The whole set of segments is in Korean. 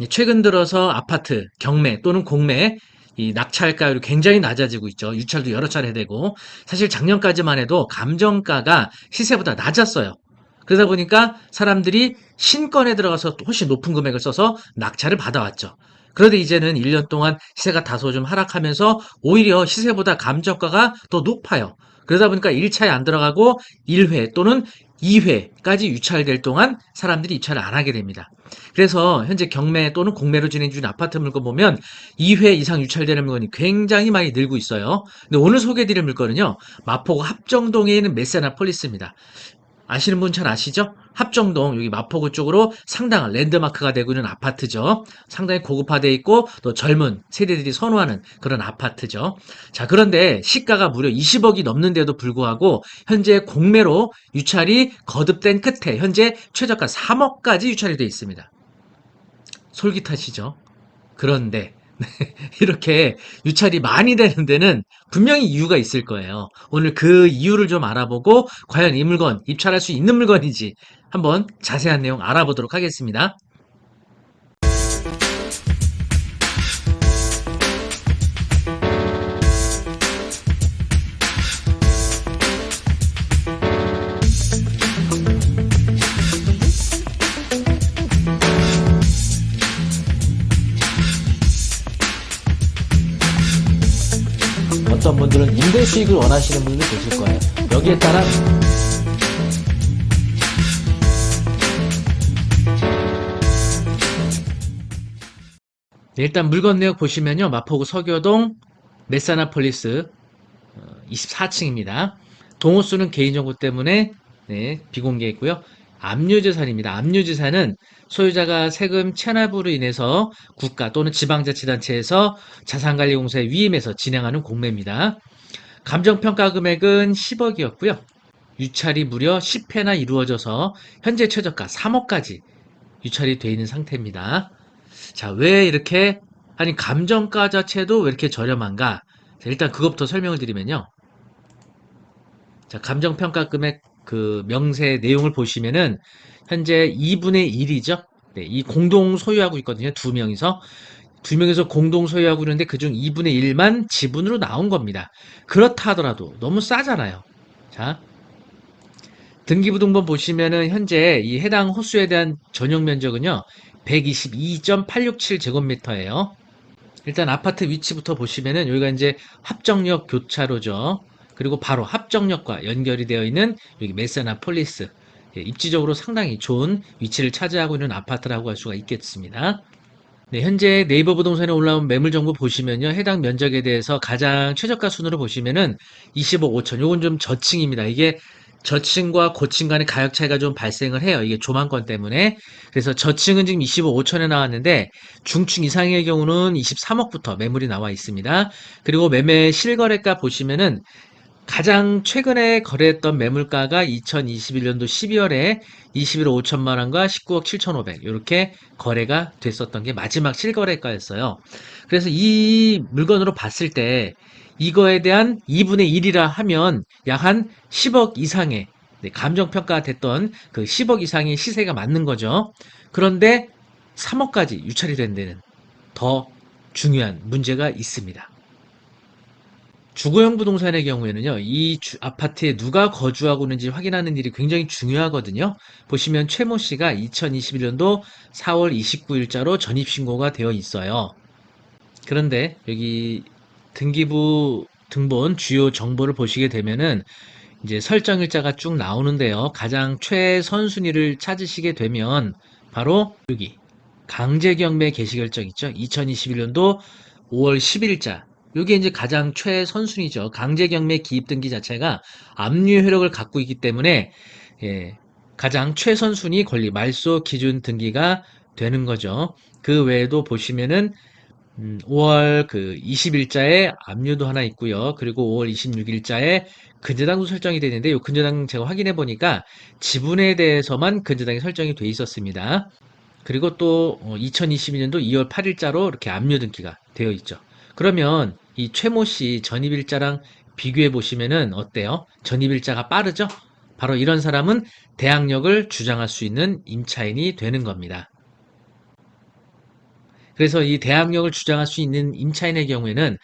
최근 들어서 아파트, 경매 또는 공매 이 낙찰가율이 굉장히 낮아지고 있죠. 유찰도 여러 차례 되고 사실 작년까지만 해도 감정가가 시세보다 낮았어요. 그러다 보니까 사람들이 신건에 들어가서 훨씬 높은 금액을 써서 낙찰을 받아왔죠. 그런데 이제는 1년 동안 시세가 다소 좀 하락하면서 오히려 시세보다 감정가가 더 높아요. 그러다 보니까 1차에 안 들어가고 1회 또는 2회까지 유찰될 동안 사람들이 입찰을 안 하게 됩니다. 그래서 현재 경매 또는 공매로 진행 중인 아파트 물건 보면 2회 이상 유찰되는 물건이 굉장히 많이 늘고 있어요. 근데 오늘 소개해드릴 물건은요, 마포구 합정동에 있는 메세나폴리스입니다. 아시는 분 잘 아시죠? 합정동 여기 마포구 쪽으로 상당한 랜드마크가 되고 있는 아파트죠. 상당히 고급화되어 있고 또 젊은 세대들이 선호하는 그런 아파트죠. 자, 그런데 시가가 무려 20억이 넘는데도 불구하고 현재 공매로 유찰이 거듭된 끝에 현재 최저가 3억까지 유찰이 되어 있습니다. 솔깃하시죠? 그런데 이렇게 유찰이 많이 되는 데는 분명히 이유가 있을 거예요. 오늘 그 이유를 좀 알아보고 과연 이 물건 입찰할 수 있는 물건인지 한번 자세한 내용 알아보도록 하겠습니다. 어떤 분들은 임대 수익을 원하시는 분들도 계실 거예요. 여기에 따라 일단 물건 내역 보시면요. 마포구 서교동 메사나폴리스 24층입니다. 동호수는 개인정보 때문에 비공개했고요. 압류재산입니다. 압류재산은 소유자가 세금 체납으로 인해서 국가 또는 지방자치단체에서 자산관리공사에 위임해서 진행하는 공매입니다. 감정평가 금액은 10억이었고요. 유찰이 무려 10회나 이루어져서 현재 최저가 3억까지 유찰이 되어 있는 상태입니다. 자, 왜 이렇게 아니 감정가 자체도 왜 이렇게 저렴한가? 자, 일단 그것부터 설명을 드리면요. 자, 감정평가 금액 그 명세 내용을 보시면은 현재 2분의 1이죠. 네, 이 공동 소유하고 있거든요. 두 명이서 공동 소유하고 있는데 그중 2분의 1만 지분으로 나온 겁니다. 그렇다 하더라도 너무 싸잖아요. 자, 등기부등본 보시면은 현재 이 해당 호수에 대한 전용 면적은요. 122.867제곱미터예요. 일단 아파트 위치부터 보시면은 여기가 이제 합정역 교차로죠. 그리고 바로 합정역과 연결이 되어 있는 여기 메세나폴리스. 예, 입지적으로 상당히 좋은 위치를 차지하고 있는 아파트라고 할 수가 있겠습니다. 네, 현재 네이버 부동산에 올라온 매물 정보 보시면요. 해당 면적에 대해서 가장 최저가 순으로 보시면은 20억 5천. 요건 좀 저층입니다. 이게 저층과 고층 간의 가격 차이가 좀 발생을 해요. 이게 조망권 때문에. 그래서 저층은 지금 20억 5천에 나왔는데 중층 이상의 경우는 23억부터 매물이 나와 있습니다. 그리고 매매 실거래가 보시면은 가장 최근에 거래했던 매물가가 2021년도 12월에 21억 5천만 원과 19억 7,500 이렇게 거래가 됐었던 게 마지막 실거래가였어요. 그래서 이 물건으로 봤을 때 이거에 대한 2분의 1이라 하면 약 한 10억 이상의 감정평가가 됐던 그 10억 이상의 시세가 맞는 거죠. 그런데 3억까지 유찰이 된 데는 더 중요한 문제가 있습니다. 주거용 부동산의 경우에는요, 이 아파트에 누가 거주하고 있는지 확인하는 일이 굉장히 중요하거든요. 보시면 최모 씨가 2021년도 4월 29일자로 전입신고가 되어 있어요. 그런데 여기 등기부 등본 주요 정보를 보시게 되면은 이제 설정일자가 쭉 나오는데요. 가장 최선순위를 찾으시게 되면 바로 여기 강제경매 개시결정 있죠. 2021년도 5월 10일자. 이게 이제 가장 최선순위죠. 강제경매 기입등기 자체가 압류 효력을 갖고 있기 때문에 예, 가장 최선순위 권리 말소 기준 등기가 되는 거죠. 그 외에도 보시면은 5월 그 20일자에 압류도 하나 있고요. 그리고 5월 26일자에 근저당도 설정이 되는데 이 근저당 제가 확인해 보니까 지분에 대해서만 근저당이 설정이 돼 있었습니다. 그리고 또 2022년도 2월 8일자로 이렇게 압류 등기가 되어 있죠. 그러면 이 최모 씨 전입일자랑 비교해 보시면은 어때요? 전입일자가 빠르죠? 바로 이런 사람은 대항력을 주장할 수 있는 임차인이 되는 겁니다. 그래서 이 대항력을 주장할 수 있는 임차인의 경우에는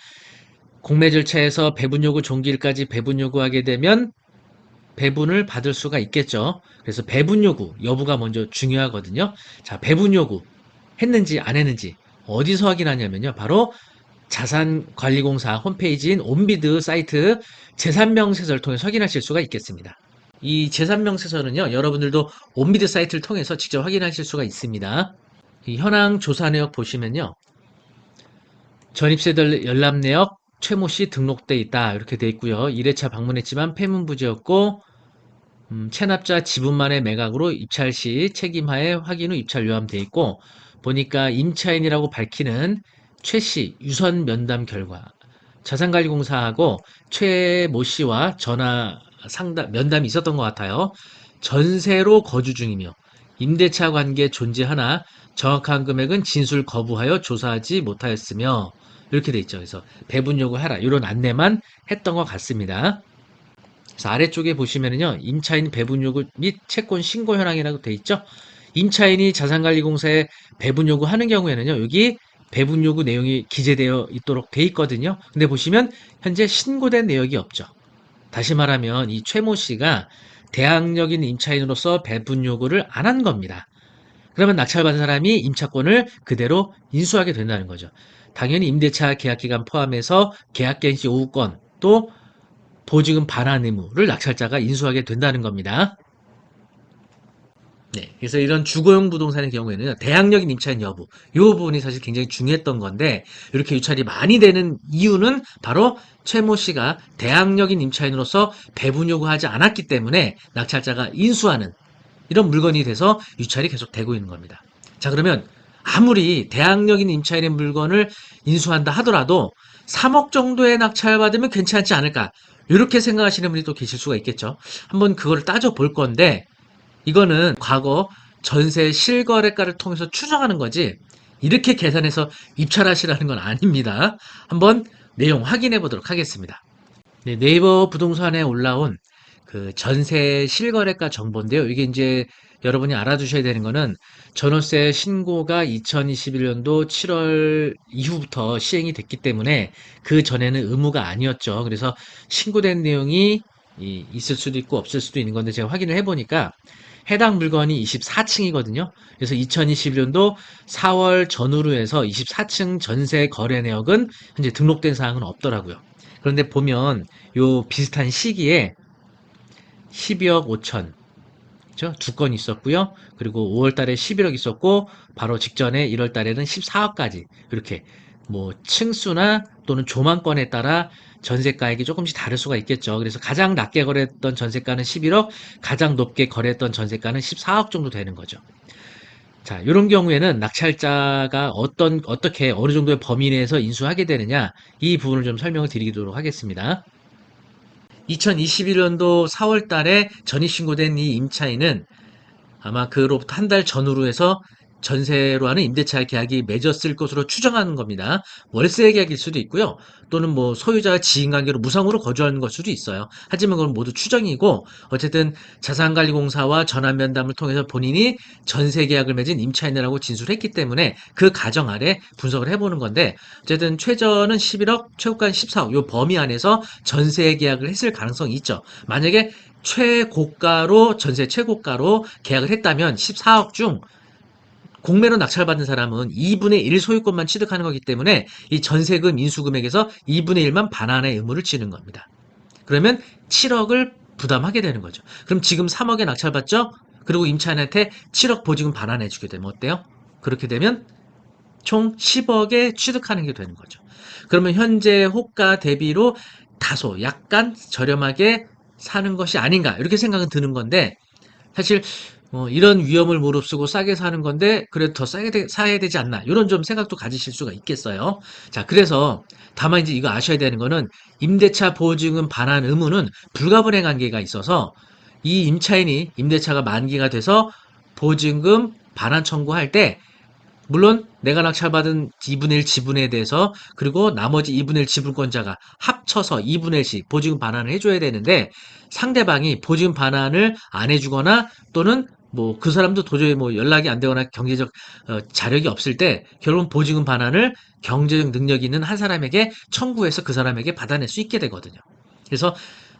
공매 절차에서 배분 요구 종기일까지 배분 요구하게 되면 배분을 받을 수가 있겠죠. 그래서 배분 요구 여부가 먼저 중요하거든요. 자, 배분 요구 했는지 안 했는지 어디서 확인하냐면요. 바로 자산관리공사 홈페이지인 온비드 사이트 재산명세서를 통해서 확인하실 수가 있겠습니다. 이 재산명세서는요, 여러분들도 온비드 사이트를 통해서 직접 확인하실 수가 있습니다. 이 현황 조사 내역 보시면요, 전입세들 열람 내역 최모 씨 등록돼 있다 이렇게 돼 있고요. 1회차 방문했지만 폐문부지였고 체납자 지분만의 매각으로 입찰 시 책임하에 확인 후 입찰 요함돼 있고 보니까 임차인이라고 밝히는 최 씨 유선 면담 결과 자산관리공사하고 최모 씨와 전화 상담 면담이 있었던 것 같아요. 전세로 거주 중이며 임대차 관계 존재하나 정확한 금액은 진술 거부하여 조사하지 못하였으며 이렇게 돼 있죠. 그래서 배분 요구하라 이런 안내만 했던 것 같습니다. 그래서 아래쪽에 보시면은요, 임차인 배분 요구 및 채권 신고 현황이라고 돼 있죠. 임차인이 자산관리공사에 배분 요구하는 경우에는요, 여기 배분 요구 내용이 기재되어 있도록 돼 있거든요. 근데 보시면 현재 신고된 내역이 없죠. 다시 말하면 이 최모 씨가 대항력인 임차인으로서 배분 요구를 안 한 겁니다. 그러면 낙찰받은 사람이 임차권을 그대로 인수하게 된다는 거죠. 당연히 임대차 계약기간 포함해서 계약갱시 오후권 또 보증금 반환 의무를 낙찰자가 인수하게 된다는 겁니다. 네, 그래서 이런 주거용 부동산의 경우에는 대항력인 임차인 여부, 이 부분이 사실 굉장히 중요했던 건데 이렇게 유찰이 많이 되는 이유는 바로 최모 씨가 대항력인 임차인으로서 배분 요구하지 않았기 때문에 낙찰자가 인수하는 이런 물건이 돼서 유찰이 계속 되고 있는 겁니다. 자, 그러면 아무리 대항력인 임차인의 물건을 인수한다 하더라도 3억 정도의 낙찰받으면 괜찮지 않을까? 이렇게 생각하시는 분이 또 계실 수가 있겠죠. 한번 그거를 따져볼 건데 이거는 과거 전세 실거래가를 통해서 추정하는 거지 이렇게 계산해서 입찰하시라는 건 아닙니다. 한번 내용 확인해 보도록 하겠습니다. 네, 네이버 부동산에 올라온 그 전세 실거래가 정보인데요. 이게 이제 여러분이 알아두셔야 되는 거는 전월세 신고가 2021년도 7월 이후부터 시행이 됐기 때문에 그 전에는 의무가 아니었죠. 그래서 신고된 내용이 있을 수도 있고 없을 수도 있는 건데 제가 확인을 해보니까 해당 물건이 24층이거든요. 그래서 2021년도 4월 전후로 해서 24층 전세 거래 내역은 현재 등록된 사항은 없더라고요. 그런데 보면 요 비슷한 시기에 12억 5천 그죠? 두 건 있었고요. 그리고 5월 달에 11억 있었고 바로 직전에 1월 달에는 14억까지 이렇게 뭐 층수나 또는 조망권에 따라 전세가액이 조금씩 다를 수가 있겠죠. 그래서 가장 낮게 거래했던 전세가는 11억, 가장 높게 거래했던 전세가는 14억 정도 되는 거죠. 자, 이런 경우에는 낙찰자가 어떻게 어느 정도의 범위 내에서 인수하게 되느냐 이 부분을 좀 설명을 드리도록 하겠습니다. 2021년도 4월 달에 전입신고된 이 임차인은 아마 그로부터 한 달 전후로 해서 전세로 하는 임대차 계약이 맺었을 것으로 추정하는 겁니다. 월세 계약일 수도 있고요. 또는 뭐 소유자와 지인관계로 무상으로 거주하는 걸 수도 있어요. 하지만 그건 모두 추정이고 어쨌든 자산관리공사와 전환면담을 통해서 본인이 전세 계약을 맺은 임차인이라고 진술했기 때문에 그 가정 아래 분석을 해보는 건데 어쨌든 최저는 11억, 최고가는 14억 요 범위 안에서 전세 계약을 했을 가능성이 있죠. 만약에 최고가로 전세 최고가로 계약을 했다면 14억 중 공매로 낙찰받은 사람은 2분의 1 소유권만 취득하는 거기 때문에 이 전세금 인수금액에서 2분의 1만 반환의 의무를 지는 겁니다. 그러면 7억을 부담하게 되는 거죠. 그럼 지금 3억에 낙찰받죠? 그리고 임차인한테 7억 보증금 반환해 주게 되면 어때요? 그렇게 되면 총 10억에 취득하는 게 되는 거죠. 그러면 현재 호가 대비로 다소 약간 저렴하게 사는 것이 아닌가 이렇게 생각은 드는 건데 사실 이런 위험을 무릅쓰고 싸게 사는 건데 그래도 더 싸게 사야 되지 않나 이런 좀 생각도 가지실 수가 있겠어요. 자, 그래서 다만 이제 이거 아셔야 되는 거는 임대차 보증금 반환 의무는 불가분의 관계가 있어서 이 임차인이 임대차가 만기가 돼서 보증금 반환 청구할 때 물론 내가 낙찰받은 2분의 1 지분에 대해서 그리고 나머지 2분의 1 지분권자가 합쳐서 2분의 1씩 보증금 반환을 해줘야 되는데 상대방이 보증금 반환을 안 해주거나 또는 뭐 그 사람도 도저히 뭐 연락이 안 되거나 경제적 자력이 없을 때 결국은 보증금 반환을 경제적 능력이 있는 한 사람에게 청구해서 그 사람에게 받아낼 수 있게 되거든요. 그래서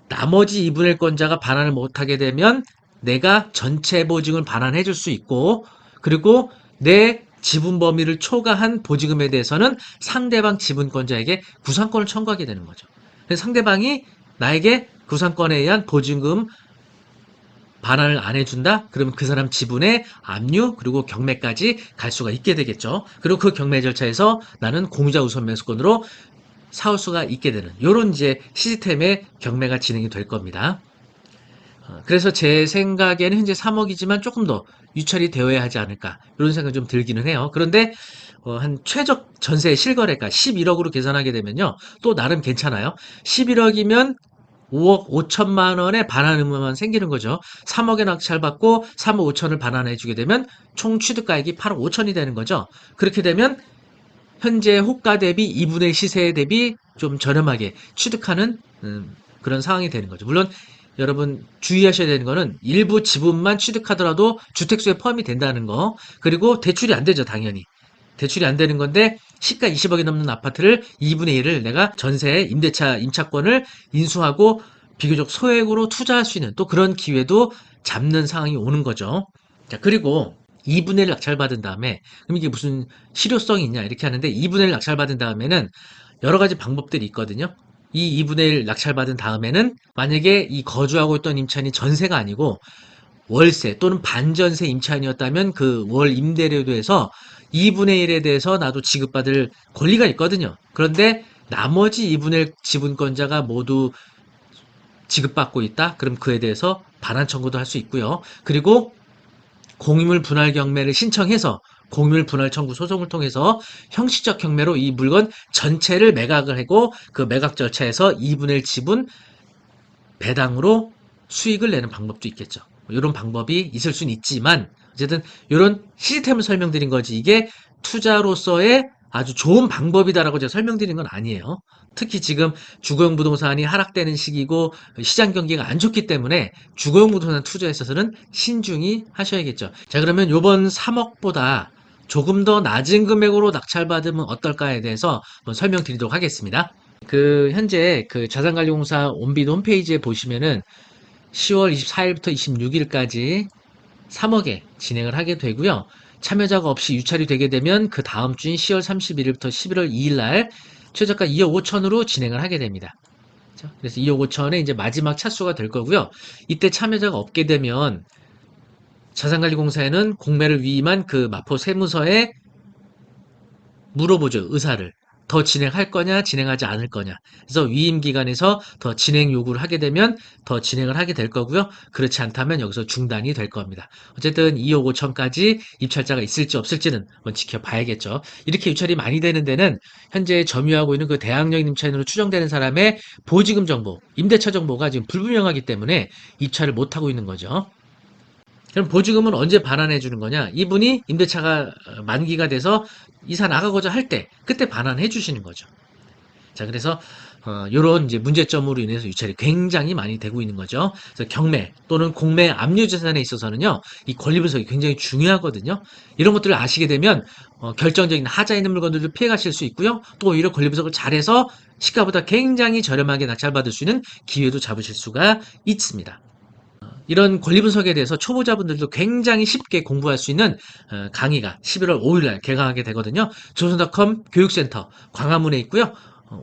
나머지 2분의 1 건자가 반환을 못하게 되면 내가 전체 보증을 반환해 줄 수 있고, 그리고 내 지분 범위를 초과한 보증금에 대해서는 상대방 지분권자에게 구상권을 청구하게 되는 거죠. 그래서 상대방이 나에게 구상권에 의한 보증금 반환을 안 해준다? 그러면 그 사람 지분의 압류 그리고 경매까지 갈 수가 있게 되겠죠. 그리고 그 경매 절차에서 나는 공유자 우선 매수권으로 사올 수가 있게 되는 요런 이제 시스템의 경매가 진행이 될 겁니다. 그래서 제 생각에는 현재 3억이지만 조금 더 유찰이 되어야 하지 않을까 이런 생각이 좀 들기는 해요. 그런데 한 최적 전세 실거래가 11억으로 계산하게 되면요. 또 나름 괜찮아요. 11억이면 5억 5천만 원의 반환 의무만 생기는 거죠. 3억에 낙찰받고 3억 5천을 반환해 주게 되면 총 취득가액이 8억 5천이 되는 거죠. 그렇게 되면 현재 호가 대비 2분의 1 시세 대비 좀 저렴하게 취득하는 그런 상황이 되는 거죠. 물론 여러분 주의하셔야 되는 거는 일부 지분만 취득하더라도 주택수에 포함이 된다는 거. 그리고 대출이 안 되죠, 당연히. 대출이 안 되는 건데 시가 20억이 넘는 아파트를 2분의 1을 내가 전세 임대차 임차권을 인수하고 비교적 소액으로 투자할 수 있는 또 그런 기회도 잡는 상황이 오는 거죠. 자, 그리고 2분의 1 낙찰받은 다음에 그럼 이게 무슨 실효성이 있냐 이렇게 하는데 2분의 1 낙찰받은 다음에는 여러 가지 방법들이 있거든요. 이 2분의 1 낙찰받은 다음에는 만약에 이 거주하고 있던 임차인이 전세가 아니고 월세 또는 반전세 임차인이었다면 그 월 임대료도 해서 2분의 1에 대해서 나도 지급받을 권리가 있거든요. 그런데 나머지 2분의 1 지분권자가 모두 지급받고 있다? 그럼 그에 대해서 반환 청구도 할 수 있고요. 그리고 공유물 분할 경매를 신청해서 공유물 분할 청구 소송을 통해서 형식적 경매로 이 물건 전체를 매각을 하고 그 매각 절차에서 2분의 1 지분 배당으로 수익을 내는 방법도 있겠죠. 이런 방법이 있을 수는 있지만 어쨌든 이런 시스템을 설명드린 거지 이게 투자로서의 아주 좋은 방법이다라고 제가 설명드린 건 아니에요. 특히 지금 주거용 부동산이 하락되는 시기고 시장 경기가 안 좋기 때문에 주거용 부동산 투자에 있어서는 신중히 하셔야겠죠. 자, 그러면 요번 3억보다 조금 더 낮은 금액으로 낙찰받으면 어떨까에 대해서 한번 설명드리도록 하겠습니다. 현재 자산관리공사 온빛 홈페이지에 보시면은 10월 24일부터 26일까지 3억에 진행을 하게 되고요. 참여자가 없이 유찰이 되게 되면 그 다음 주인 10월 31일부터 11월 2일 날 최저가 2억 5천으로 진행을 하게 됩니다. 그래서 2억 5천에 이제 마지막 차수가 될 거고요. 이때 참여자가 없게 되면 자산관리공사에는 공매를 위임한 그 마포 세무서에 물어보죠, 의사를. 더 진행할 거냐, 진행하지 않을 거냐. 그래서 위임 기관에서 더 진행 요구를 하게 되면 더 진행을 하게 될 거고요. 그렇지 않다면 여기서 중단이 될 겁니다. 어쨌든 2억 5천까지 입찰자가 있을지 없을지는 한번 지켜봐야겠죠. 이렇게 유찰이 많이 되는 데는 현재 점유하고 있는 그 대학력 임차인으로 추정되는 사람의 보증금 정보, 임대차 정보가 지금 불분명하기 때문에 입찰을 못하고 있는 거죠. 그럼 보증금은 언제 반환해 주는 거냐? 이분이 임대차가 만기가 돼서 이사 나가고자 할 때 그때 반환해 주시는 거죠. 자, 그래서 요런 이제 문제점으로 인해서 유찰이 굉장히 많이 되고 있는 거죠. 그래서 경매 또는 공매 압류 재산에 있어서는요, 이 권리 분석이 굉장히 중요하거든요. 이런 것들을 아시게 되면 결정적인 하자 있는 물건들도 피해 가실 수 있고요. 또 오히려 권리 분석을 잘해서 시가보다 굉장히 저렴하게 낙찰받을 수 있는 기회도 잡으실 수가 있습니다. 이런 권리 분석에 대해서 초보자분들도 굉장히 쉽게 공부할 수 있는 강의가 11월 5일 날 개강하게 되거든요. 조선닷컴 교육센터 광화문에 있고요.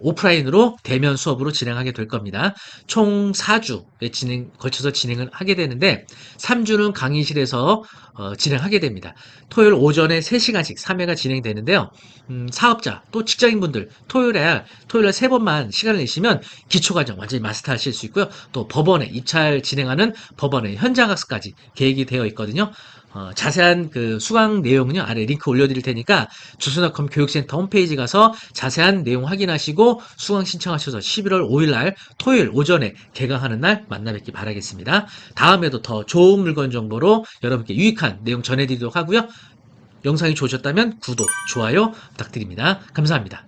오프라인으로 대면 수업으로 진행하게 될 겁니다. 총 4주에 거쳐서 진행을 하게 되는데 3주는 강의실에서 진행하게 됩니다. 토요일 오전에 3시간씩 3회가 진행되는데요. 사업자 또 직장인분들 토요일에 3번만 시간을 내시면 기초과정 완전히 마스터하실 수 있고요. 또 법원에 입찰 진행하는 법원의 현장학습까지 계획이 되어 있거든요. 자세한 그 수강 내용은요, 아래 링크 올려드릴 테니까 조선닷컴 교육센터 홈페이지 가서 자세한 내용 확인하시고 수강 신청하셔서 11월 5일 날 토요일 오전에 개강하는 날 만나 뵙기 바라겠습니다. 다음에도 더 좋은 물건 정보로 여러분께 유익한 내용 전해드리도록 하고요. 영상이 좋으셨다면 구독, 좋아요 부탁드립니다. 감사합니다.